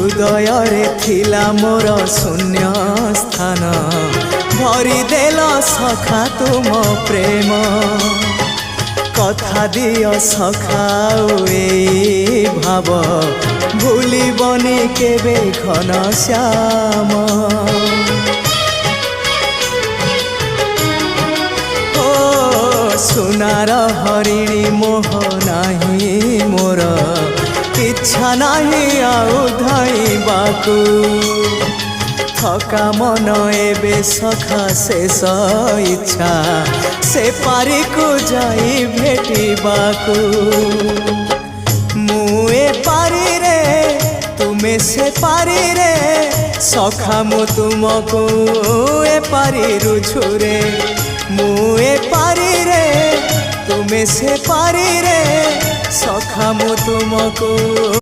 हृदय रे थिला मोर शून्य स्थान भरी देल सखा तुम प्रेम कथा दियो सखाओ ए भाव भूलिबनी केबे घन श्याम ओ सुनार हरिणी मोह नाही मोर इच्छा नहीं आउ धाइबाकू थका मन एबे सखा शेष इच्छा से पारी को जाई भेटिबाकू मुए पारी रे तुमे से पारी रे सखा मु तुमको ए पारी रुझुरे मुए पारी रे तुमे से पारी रे सखा मु तुमको।